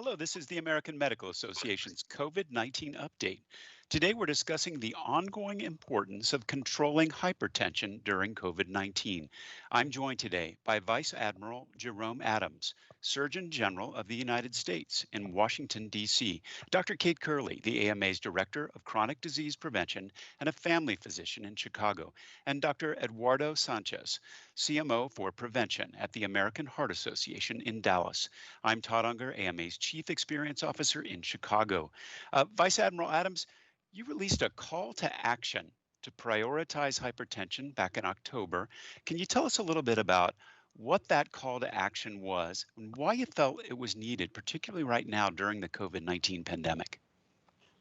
Hello, this is the American Medical Association's COVID-19 update. Today we're discussing the ongoing importance of controlling hypertension during COVID-19. I'm joined today by Vice Admiral Jerome Adams, Surgeon General of the United States in Washington, D.C., Dr. Kate Curley, the AMA's Director of Chronic Disease Prevention and a family physician in Chicago, and Dr. Eduardo Sanchez, CMO for Prevention at the American Heart Association in Dallas. I'm Todd Unger, AMA's Chief Experience Officer in Chicago. Vice Admiral Adams, you released a call to action to prioritize hypertension back in October. Can you tell us a little bit about what that call to action was and why you felt it was needed, particularly right now during the COVID-19 pandemic?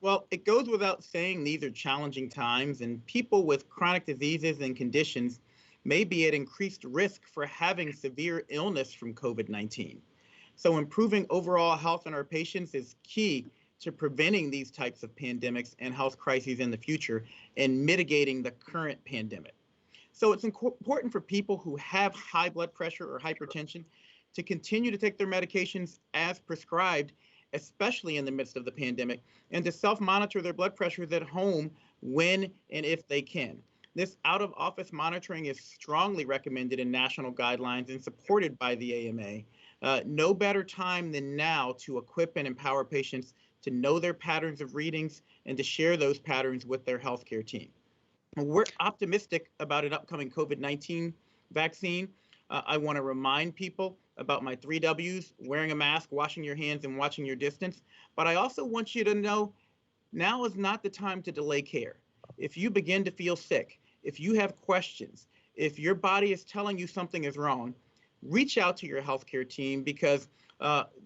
Well, it goes without saying these are challenging times, and people with chronic diseases and conditions may be at increased risk for having severe illness from COVID-19. So improving overall health in our patients is key to preventing these types of pandemics and health crises in the future and mitigating the current pandemic. So it's important for people who have high blood pressure or hypertension to continue to take their medications as prescribed, especially in the midst of the pandemic, and to self-monitor their blood pressures at home when and if they can. This out-of-office monitoring is strongly recommended in national guidelines and supported by the AMA. No better time than now to equip and empower patients to know their patterns of readings and to share those patterns with their healthcare team. We're optimistic about an upcoming COVID-19 vaccine. I want to remind people about my 3 Ws, wearing a mask, washing your hands, and watching your distance. But I also want you to know now is not the time to delay care. If you begin to feel sick, if you have questions, if your body is telling you something is wrong, reach out to your healthcare team because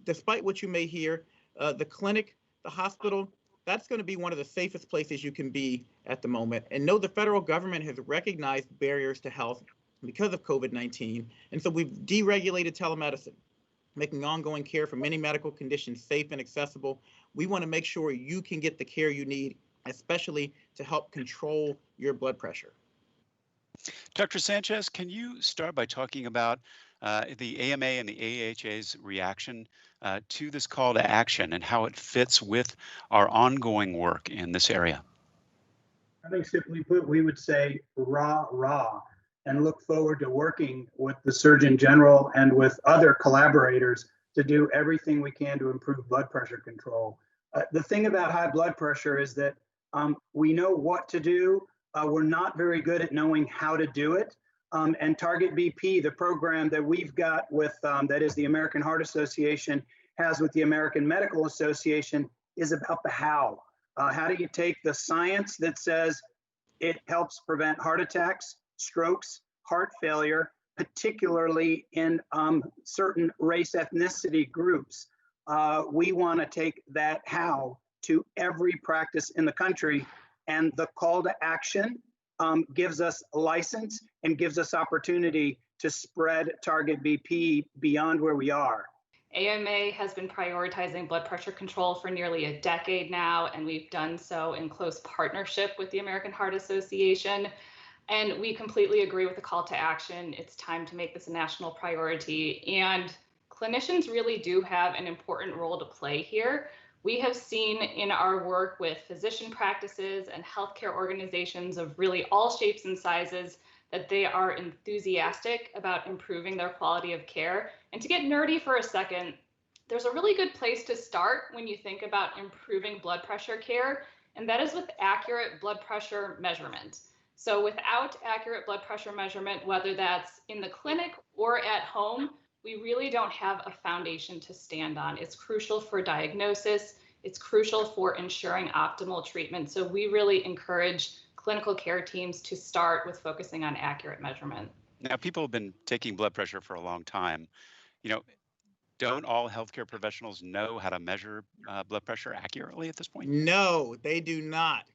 despite what you may hear, the clinic, the hospital, that's going to be one of the safest places you can be at the moment. And know the federal government has recognized barriers to health because of COVID-19. And so we've deregulated telemedicine, making ongoing care for many medical conditions safe and accessible. We want to make sure you can get the care you need, especially to help control your blood pressure. Dr. Sanchez, can you start by talking about the AMA and the AHA's reaction to this call to action and how it fits with our ongoing work in this area? I think simply put, we would say rah, rah, and look forward to working with the Surgeon General and with other collaborators to do everything we can to improve blood pressure control. The thing about high blood pressure is that we know what to do. We're not very good at knowing how to do it. And Target BP, the program that we've got with, that is the American Heart Association, has with the American Medical Association, is about the how. How do you take the science that says it helps prevent heart attacks, strokes, heart failure, particularly in certain race ethnicity groups? We want to take that how to every practice in the country, and the call to action gives us a license and gives us opportunity to spread Target BP beyond where we are. AMA has been prioritizing blood pressure control for nearly a decade now, and we've done so in close partnership with the American Heart Association. And we completely agree with the call to action. It's time to make this a national priority. And clinicians really do have an important role to play here. We have seen in our work with physician practices and healthcare organizations of really all shapes and sizes that they are enthusiastic about improving their quality of care. And to get nerdy for a second, there's a really good place to start when you think about improving blood pressure care, and that is with accurate blood pressure measurement. So without accurate blood pressure measurement, whether that's in the clinic or at home, we really don't have a foundation to stand on. It's crucial for diagnosis. It's crucial for ensuring optimal treatment. So we really encourage clinical care teams to start with focusing on accurate measurement. Now, people have been taking blood pressure for a long time. Don't all healthcare professionals know how to measure blood pressure accurately at this point? No, they do not.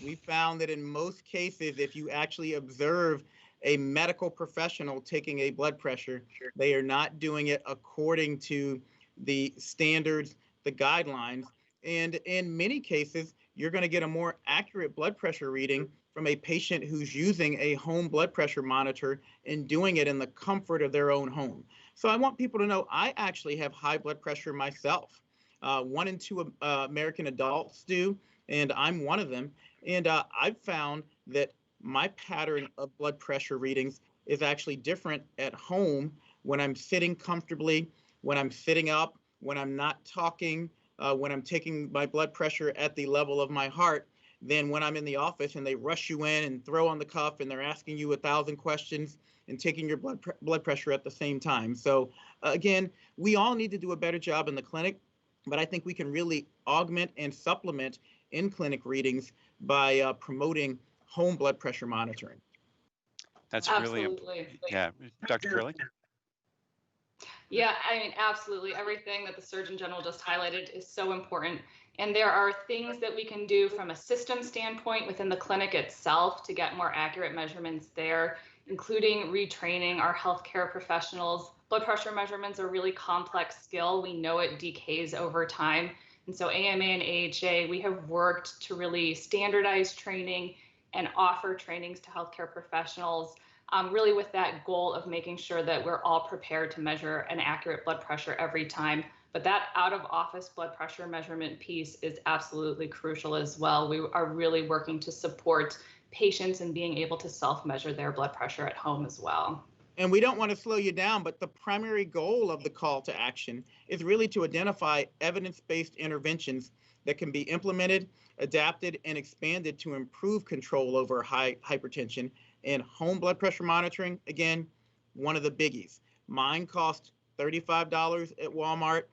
We found that in most cases, if you actually observe a medical professional taking a blood pressure, they are not doing it according to the standards, the guidelines. And in many cases, you're going to get a more accurate blood pressure reading from a patient who's using a home blood pressure monitor and doing it in the comfort of their own home. So I want people to know I actually have high blood pressure myself. 1 in 2 American adults do, and I'm one of them. And I've found that my pattern of blood pressure readings is actually different at home when I'm sitting comfortably, when I'm sitting up, when I'm not talking, when I'm taking my blood pressure at the level of my heart, than when I'm in the office and they rush you in and throw on the cuff and they're asking you 1,000 questions and taking your blood pressure at the same time. So again, we all need to do a better job in the clinic, but I think we can really augment and supplement in clinic readings by promoting home blood pressure monitoring. That's really Absolutely. yeah, Dr. Curley. Yeah, I mean, absolutely. Everything that the Surgeon General just highlighted is so important. And there are things that we can do from a system standpoint within the clinic itself to get more accurate measurements there, including retraining our healthcare professionals. Blood pressure measurements are a really complex skill. We know it decays over time. And so AMA and AHA, we have worked to really standardize training and offer trainings to healthcare professionals, really with that goal of making sure that we're all prepared to measure an accurate blood pressure every time. But that out of office blood pressure measurement piece is absolutely crucial as well. We are really working to support patients in being able to self-measure their blood pressure at home as well. And we don't want to slow you down, but the primary goal of the call to action is really to identify evidence-based interventions that can be implemented, adapted, and expanded to improve control over hypertension. And home blood pressure monitoring, again, one of the biggies. Mine costs $35 at Walmart.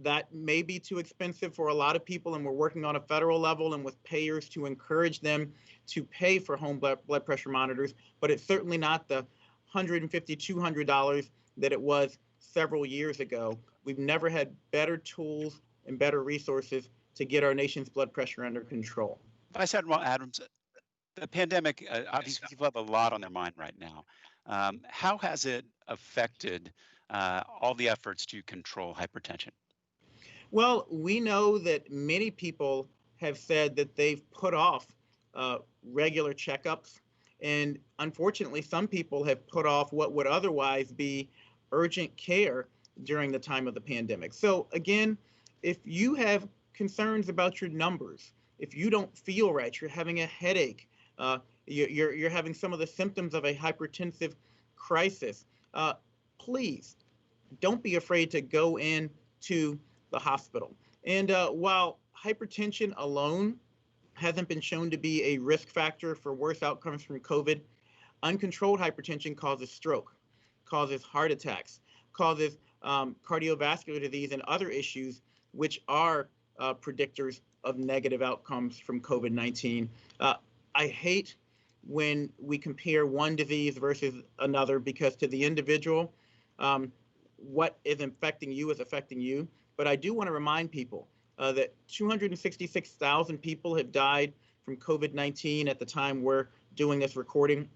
That may be too expensive for a lot of people, and we're working on a federal level and with payers to encourage them to pay for home blood pressure monitors, but it's certainly not the $150, $200 that it was several years ago. We've never had better tools and better resources to get our nation's blood pressure under control. Vice Admiral Adams, the pandemic, obviously people have a lot on their mind right now. How has it affected all the efforts to control hypertension? Well, we know that many people have said that they've put off regular checkups. And unfortunately, some people have put off what would otherwise be urgent care during the time of the pandemic. So again, if you have concerns about your numbers, if you don't feel right, you're having a headache, you're having some of the symptoms of a hypertensive crisis, please don't be afraid to go in to the hospital. And while hypertension alone hasn't been shown to be a risk factor for worse outcomes from COVID, uncontrolled hypertension causes stroke, causes heart attacks, causes cardiovascular disease and other issues, which are predictors of negative outcomes from COVID-19. I hate when we compare one disease versus another, because to the individual, what is affecting you is affecting you. But I do want to remind people that 266,000 people have died from COVID-19 at the time we're doing this recording.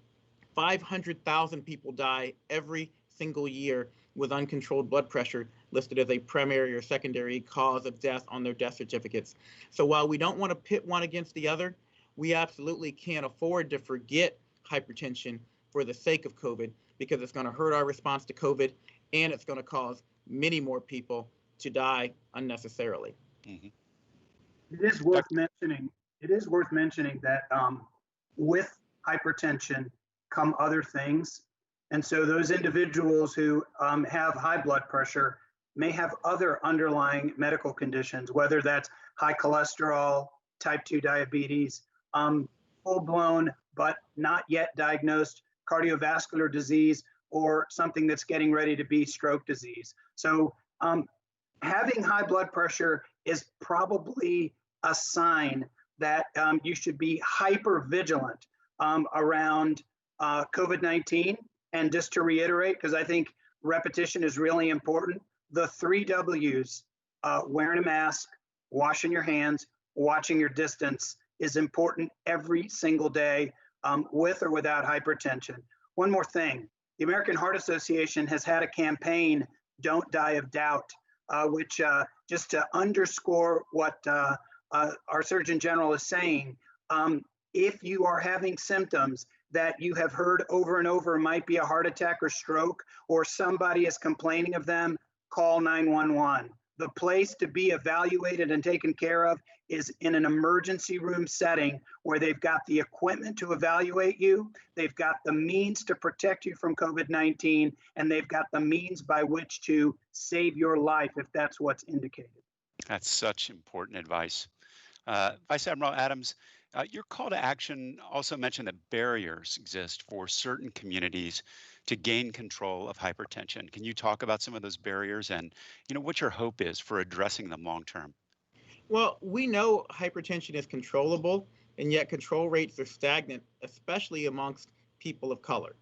500,000 people die every single year with uncontrolled blood pressure listed as a primary or secondary cause of death on their death certificates. So while we don't want to pit one against the other, we absolutely can't afford to forget hypertension for the sake of COVID, because it's going to hurt our response to COVID and it's going to cause many more people to die unnecessarily. Mm-hmm. It is worth mentioning. It is worth mentioning that with hypertension come other things, and so those individuals who have high blood pressure may have other underlying medical conditions, whether that's high cholesterol, type 2 diabetes, full-blown but not yet diagnosed cardiovascular disease, or something that's getting ready to be stroke disease. So having high blood pressure is probably a sign that you should be hyper vigilant around COVID-19. And just to reiterate, because I think repetition is really important, the 3 W's, wearing a mask, washing your hands, watching your distance, is important every single day, with or without hypertension. One more thing, the American Heart Association has had a campaign, Don't Die of Doubt, which just to underscore what our Surgeon General is saying, if you are having symptoms that you have heard over and over might be a heart attack or stroke, or somebody is complaining of them, call 911. the place to be evaluated and taken care of is in an emergency room setting where they've got the equipment to evaluate you, they've got the means to protect you from COVID-19, and they've got the means by which to save your life if that's what's indicated. That's such important advice. Vice Admiral Adams, your call to action also mentioned that barriers exist for certain communities to gain control of hypertension. Can you talk about some of those barriers and, what your hope is for addressing them long term? Well, we know hypertension is controllable, and yet control rates are stagnant, especially amongst people of color.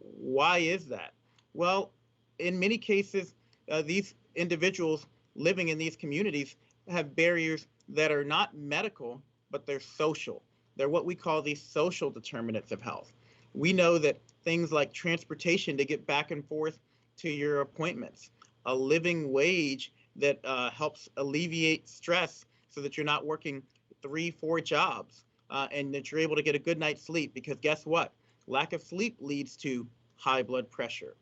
Why is that? Well, in many cases, these individuals living in these communities have barriers that are not medical, but they're social. They're what we call these social determinants of health. We know that things like transportation to get back and forth to your appointments, a living wage that helps alleviate stress so that you're not working 3-4 jobs and that you're able to get a good night's sleep, because guess what? Lack of sleep leads to high blood pressure.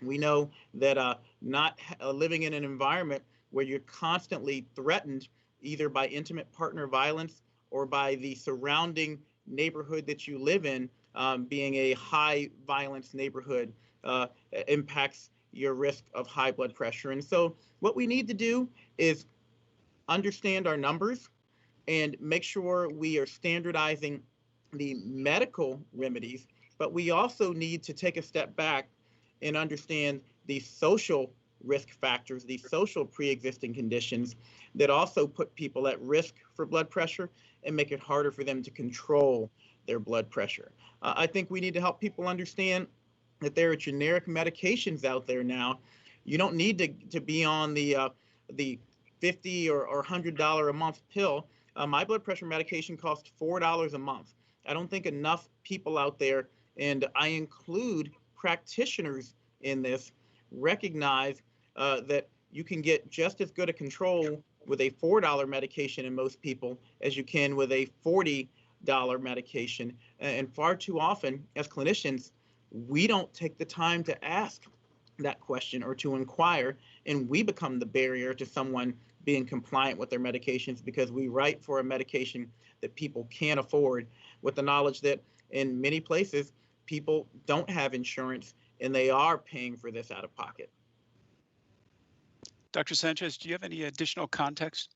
We know that not living in an environment where you're constantly threatened either by intimate partner violence or by the surrounding neighborhood that you live in, being a high violence neighborhood, impacts your risk of high blood pressure. And so what we need to do is understand our numbers and make sure we are standardizing the medical remedies, but we also need to take a step back and understand the social risk factors, the social pre-existing conditions that also put people at risk for blood pressure and make it harder for them to control their blood pressure. I think we need to help people understand that there are generic medications out there now. You don't need to be on the $50 or $100 a month pill. My blood pressure medication costs $4 a month. I don't think enough people out there, and I include practitioners in this, recognize that you can get just as good a control with a $4 medication in most people as you can with a $40 medication. And far too often, as clinicians, we don't take the time to ask that question or to inquire, and we become the barrier to someone being compliant with their medications because we write for a medication that people can't afford, with the knowledge that in many places, people don't have insurance and they are paying for this out of pocket. Dr. Sanchez, do you have any additional context?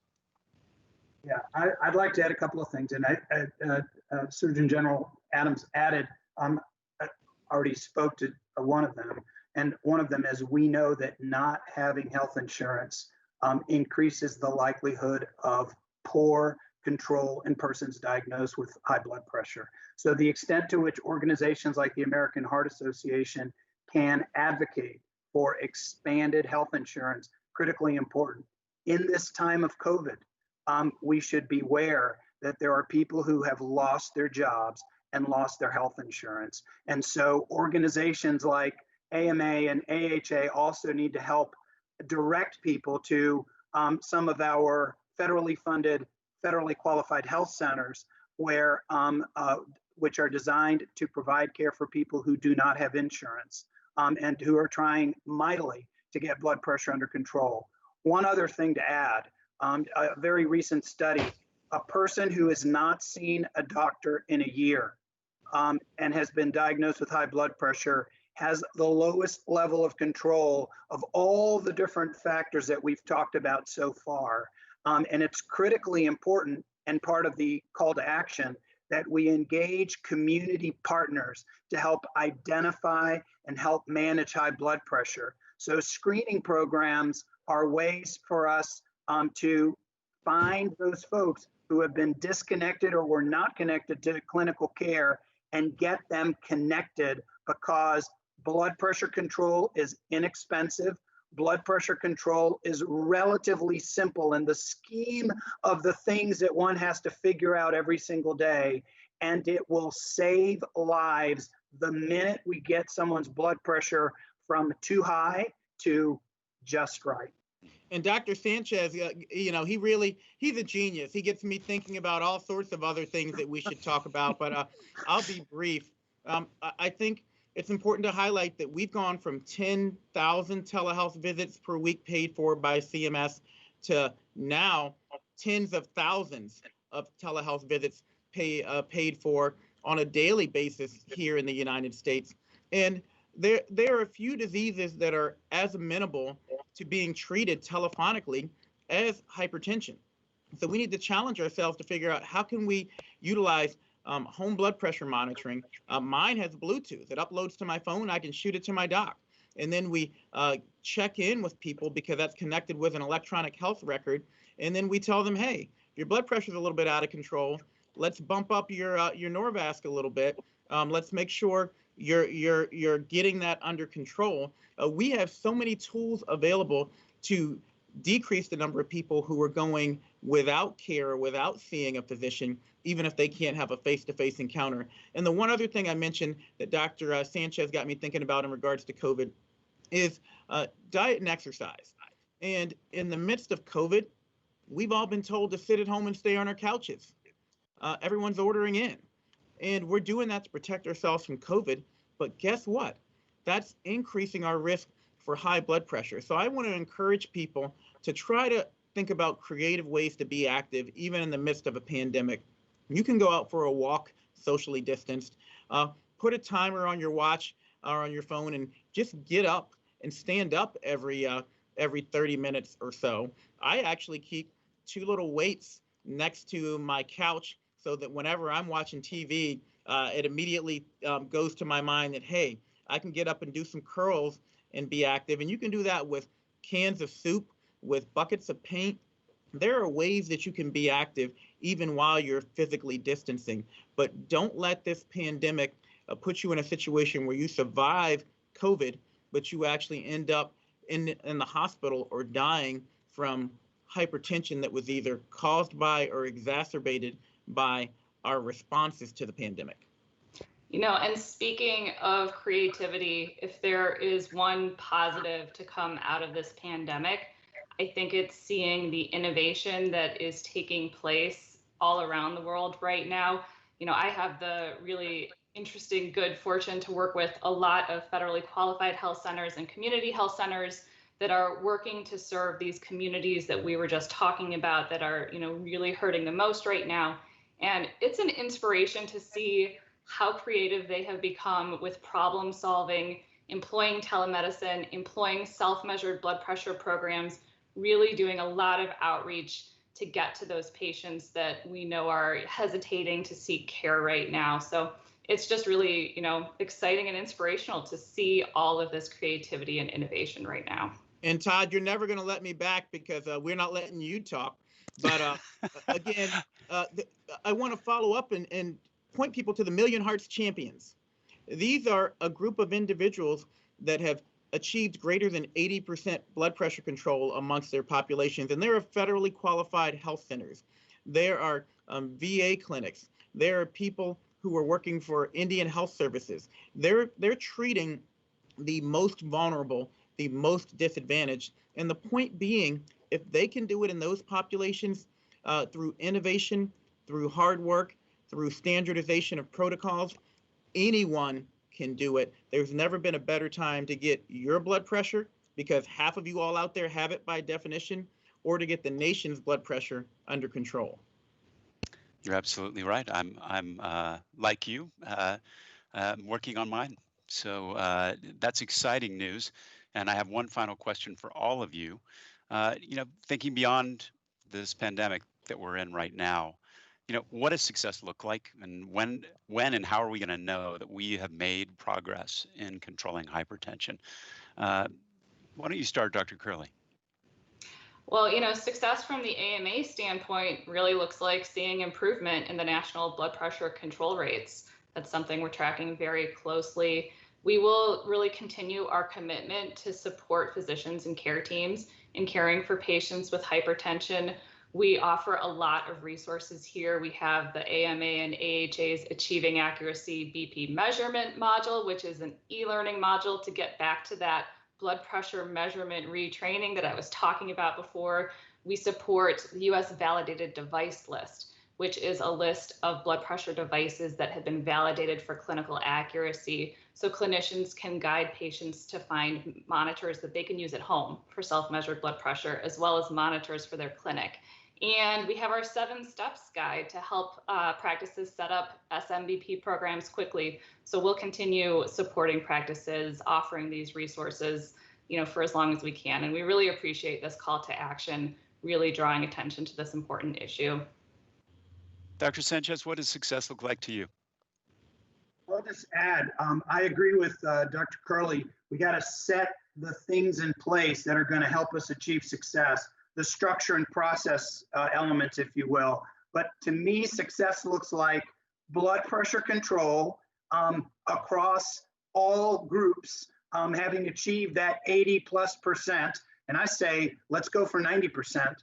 Yeah, I'd like to add a couple of things. And Surgeon General Adams added, already spoke to one of them. And one of them is we know that not having health insurance increases the likelihood of poor control in persons diagnosed with high blood pressure. So the extent to which organizations like the American Heart Association can advocate for expanded health insurance, critically important. In this time of COVID, we should beware that there are people who have lost their jobs and lost their health insurance. And so organizations like AMA and AHA also need to help direct people to some of our federally funded, federally qualified health centers where which are designed to provide care for people who do not have insurance and who are trying mightily to get blood pressure under control. One other thing to add, a very recent study, a person who has not seen a doctor in a year and has been diagnosed with high blood pressure has the lowest level of control of all the different factors that we've talked about so far. And it's critically important and part of the call to action that we engage community partners to help identify and help manage high blood pressure. So screening programs are ways for us to find those folks who have been disconnected or were not connected to clinical care and get them connected, because blood pressure control is inexpensive. Blood pressure control is relatively simple in the scheme of the things that one has to figure out every single day. And it will save lives the minute we get someone's blood pressure from too high to just right. And Dr. Sanchez, he's a genius. He gets me thinking about all sorts of other things that we should talk about, but I'll be brief. I think it's important to highlight that we've gone from 10,000 telehealth visits per week paid for by CMS to now tens of thousands of telehealth visits paid for on a daily basis here in the United States. And there are a few diseases that are as amenable to being treated telephonically as hypertension. So we need to challenge ourselves to figure out how can we utilize home blood pressure monitoring. Mine has Bluetooth. It uploads to my phone. I can shoot it to my doc. And then we check in with people because that's connected with an electronic health record. And then we tell them, hey, if your blood pressure is a little bit out of control, let's bump up your Norvasc a little bit. Let's make sure you're getting that under control. We have so many tools available to decrease the number of people who are going without care or without seeing a physician, even if they can't have a face-to-face encounter. And the one other thing I mentioned that Dr. Sanchez got me thinking about in regards to COVID is diet and exercise. And in the midst of COVID, we've all been told to sit at home and stay on our couches. Everyone's ordering in. And we're doing that to protect ourselves from COVID. But guess what? That's increasing our risk for high blood pressure. So I want to encourage people to try to think about creative ways to be active, even in the midst of a pandemic. You can go out for a walk, socially distanced, put a timer on your watch or on your phone and just get up and stand up every 30 minutes or so. I actually keep 2 little weights next to my couch so that whenever I'm watching TV, it immediately goes to my mind that, hey, I can get up and do some curls and be active. And you can do that with cans of soup, with buckets of paint. There are ways that you can be active even while you're physically distancing. But don't let this pandemic put you in a situation where you survive COVID, but you actually end up in the hospital or dying from hypertension that was either caused by or exacerbated by our responses to the pandemic. You know, and speaking of creativity, if there is one positive to come out of this pandemic, I think it's seeing the innovation that is taking place all around the world right now. You know, I have the really interesting, good fortune to work with a lot of federally qualified health centers and community health centers that are working to serve these communities that we were just talking about that are, you know, really hurting the most right now. And it's an inspiration to see how creative they have become with problem solving, employing telemedicine, employing self-measured blood pressure programs, really doing a lot of outreach to get to those patients that we know are hesitating to seek care right now. So it's just really, you know, exciting and inspirational to see all of this creativity and innovation right now. And Todd, you're never going to let me back because we're not letting you talk. But again, I want to follow up and point people to the Million Hearts Champions. These are a group of individuals that have achieved greater than 80% blood pressure control amongst their populations, and there are federally qualified health centers. There are VA clinics. There are people who are working for Indian Health Services. They're treating the most vulnerable, the most disadvantaged, and the point being, if they can do it in those populations through innovation, through hard work, through standardization of protocols, anyone can do it. There's never been a better time to get your blood pressure, because half of you all out there have it by definition, or to get the nation's blood pressure under control. You're absolutely right. I'm like you, working on mine. So that's exciting news. And I have one final question for all of you. You know, thinking beyond this pandemic that we're in right now, you know, what does success look like, and when and how are we going to know that we have made progress in controlling hypertension? Why don't you start, Dr. Curley? Well, you know, success from the AMA standpoint really looks like seeing improvement in the national blood pressure control rates. That's something we're tracking very closely. We will really continue our commitment to support physicians and care teams in caring for patients with hypertension. We offer a lot of resources here. We have the AMA and AHA's Achieving Accuracy BP measurement module, which is an e-learning module to get back to that blood pressure measurement retraining that I was talking about before. We support the US validated device list, which is a list of blood pressure devices that have been validated for clinical accuracy, so clinicians can guide patients to find monitors that they can use at home for self-measured blood pressure, as well as monitors for their clinic. And we have our 7 steps guide to help practices set up SMBP programs quickly. So we'll continue supporting practices, offering these resources, for as long as we can. And we really appreciate this call to action, really drawing attention to this important issue. Dr. Sanchez, what does success look like to you? I'll just add, I agree with Dr. Curley. We got to set the things in place that are going to help us achieve success, the structure and process elements, if you will. But to me, success looks like blood pressure control across all groups, having achieved that 80+%. And I say, let's go for 90%.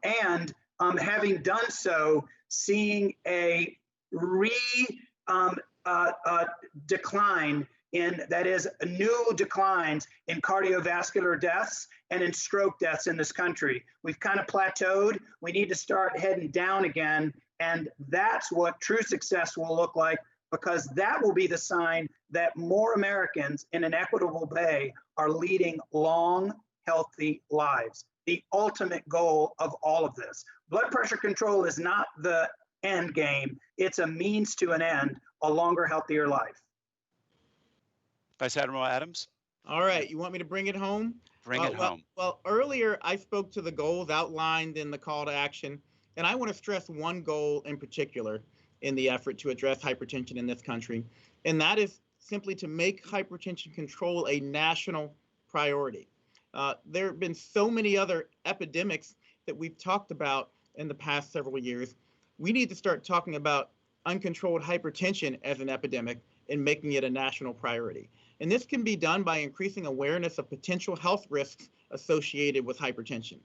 And having done so, seeing a decline in, that is, new declines in cardiovascular deaths and in stroke deaths in this country. We've kind of plateaued. We need to start heading down again. And that's what true success will look like, because that will be the sign that more Americans in an equitable way are leading long, healthy lives. The ultimate goal of all of this. Blood pressure control is not the end game. It's a means to an end, a longer, healthier life. Vice Admiral Adams? All right, you want me to bring it home? Bring it home. Well, earlier I spoke to the goals outlined in the call to action, and I want to stress one goal in particular in the effort to address hypertension in this country, and that is simply to make hypertension control a national priority. There have been so many other epidemics that we've talked about in the past several years. We need to start talking about uncontrolled hypertension as an epidemic and making it a national priority. And this can be done by increasing awareness of potential health risks associated with hypertension,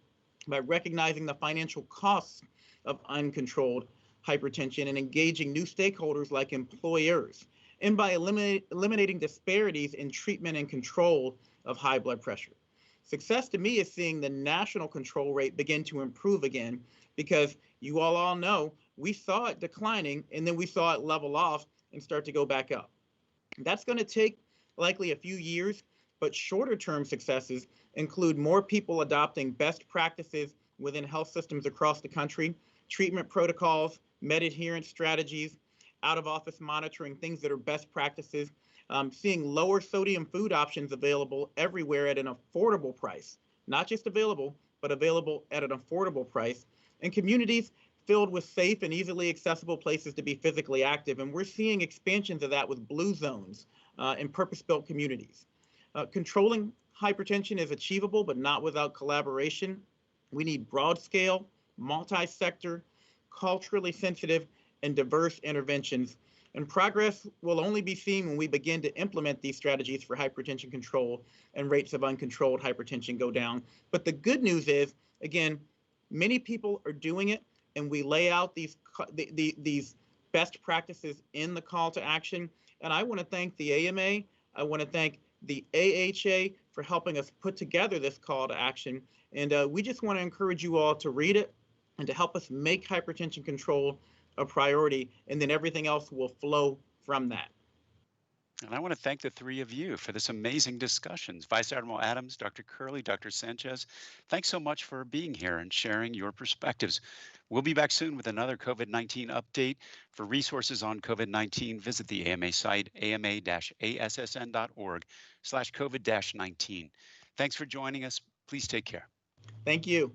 by recognizing the financial costs of uncontrolled hypertension and engaging new stakeholders like employers, and by eliminating disparities in treatment and control of high blood pressure. Success to me is seeing the national control rate begin to improve again, because you all know we saw it declining and then we saw it level off and start to go back up. That's going to take likely a few years, but shorter term successes include more people adopting best practices within health systems across the country, treatment protocols, med adherence strategies, out-of-office monitoring, things that are best practices, seeing lower sodium food options available everywhere at an affordable price, not just available, but available at an affordable price, and communities filled with safe and easily accessible places to be physically active. And we're seeing expansions of that with blue zones in purpose-built communities. Controlling hypertension is achievable, but not without collaboration. We need broad-scale, multi-sector, culturally sensitive, and diverse interventions. And progress will only be seen when we begin to implement these strategies for hypertension control and rates of uncontrolled hypertension go down. But the good news is, again, many people are doing it, and we lay out these best practices in the call to action. And I want to thank the AMA. I want to thank the AHA for helping us put together this call to action. And we just want to encourage you all to read it and to help us make hypertension control a priority, and then everything else will flow from that. And I want to thank the three of you for this amazing discussions. Vice Admiral Adams, Dr. Curley, Dr. Sanchez, thanks so much for being here and sharing your perspectives. We'll be back soon with another COVID-19 update. For resources on COVID-19, visit the AMA site, ama-assn.org/COVID-19. Thanks for joining us. Please take care. Thank you.